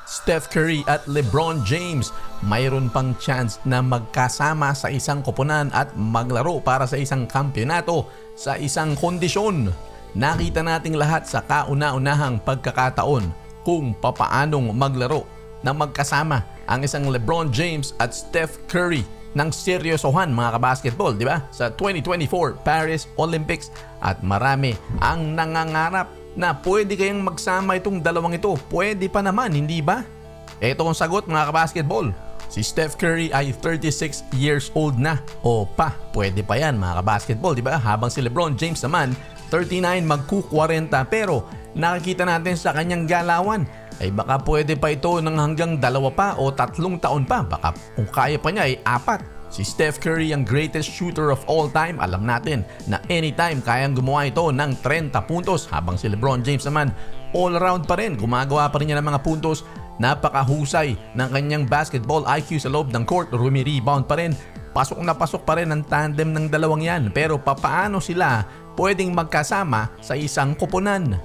Steph Curry at LeBron James mayroon pang chance na magkasama sa isang koponan at maglaro para sa isang kampyonato sa isang kondisyon. Nakita nating lahat sa kauna-unahang pagkakataon kung papaanong maglaro na magkasama ang isang LeBron James at Steph Curry ng seryosohan mga kabasketball, di ba? Sa 2024 Paris Olympics at marami ang nangangarap na pwede kayang magsama itong dalawang ito. Pwede pa naman, hindi ba? Ito ang sagot mga kabasketball. Si Steph Curry ay 36 years old na. O pa, pwede pa yan mga kabasketball, di ba? Habang si LeBron James naman, 39 magku-40 pero nakikita natin sa kanyang galawan ay baka pwede pa ito ng hanggang 2 pa o 3 taon pa. Baka kung kaya pa niya ay 4. Si Steph Curry ang greatest shooter of all time. Alam natin na anytime kayang gumawa ito ng 30 puntos. Habang si LeBron James naman all around pa rin. Gumagawa pa rin niya ng mga puntos. Napakahusay ng kanyang basketball IQ sa loob ng court. Rumi-rebound pa rin. Pasok na pasok pa rin ang tandem ng dalawang yan. Pero papaano sila pwedeng magkasama sa isang koponan?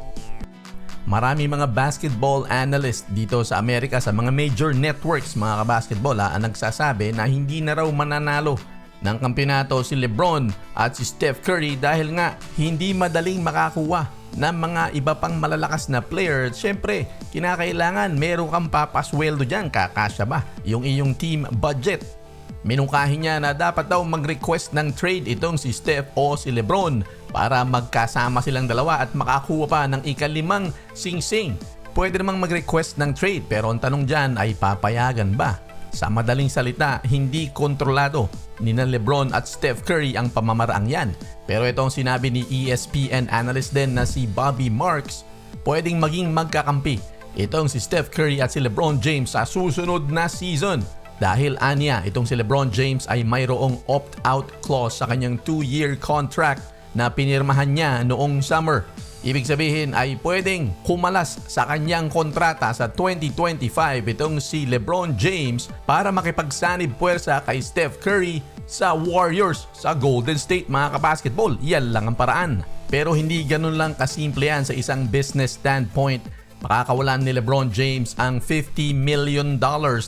Marami mga basketball analyst dito sa Amerika sa mga major networks mga kabasketball ang nagsasabi na hindi na raw mananalo ng kampeonato si LeBron at si Steph Curry dahil nga hindi madaling makakuha ng mga iba pang malalakas na player. Siyempre, kinakailangan meron kang papasweldo dyan. Kakasya ba yung iyong team budget? Minungkahin niya na dapat daw mag-request ng trade itong si Steph o si LeBron para magkasama silang dalawa at makakuha pa ng ika-5 sing-sing. Pwede namang mag-request ng trade pero ang tanong dyan ay papayagan ba? Sa madaling salita, hindi kontrolado ni na LeBron at Steph Curry ang pamamaraang yan. Pero ito ang sinabi ni ESPN analyst din na si Bobby Marks, pwedeng maging magkakampi itong si Steph Curry at si LeBron James sa susunod na season. Dahil aniya, itong si LeBron James ay mayroong opt-out clause sa kanyang 2-year contract na pinirmahan niya noong summer. Ibig sabihin ay pwedeng kumalas sa kanyang kontrata sa 2025 itong si LeBron James para makipagsanib puwersa kay Steph Curry sa Warriors sa Golden State mga kabasketball. Yan lang ang paraan. Pero hindi ganun lang kasimple yan sa isang business standpoint. Makakawalan ni LeBron James ang $50 million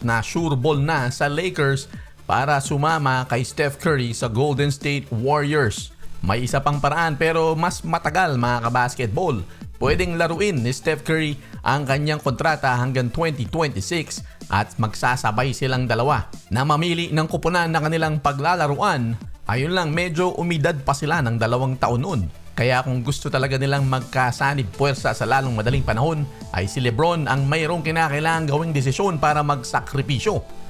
na sure ball na sa Lakers para sumama kay Steph Curry sa Golden State Warriors. May isa pang paraan pero mas matagal mga kabasketball. Pwedeng laruin ni Steph Curry ang kanyang kontrata hanggang 2026 at magsasabay silang dalawa na mamili ng kupunan na kanilang paglalaruan. Ayun lang, medyo umidad pa sila ng 2 taon noon. Kaya kung gusto talaga nilang magkasanib puwersa sa lalong madaling panahon ay si LeBron ang mayroong kinakailangang gawing desisyon para magsakripisyo.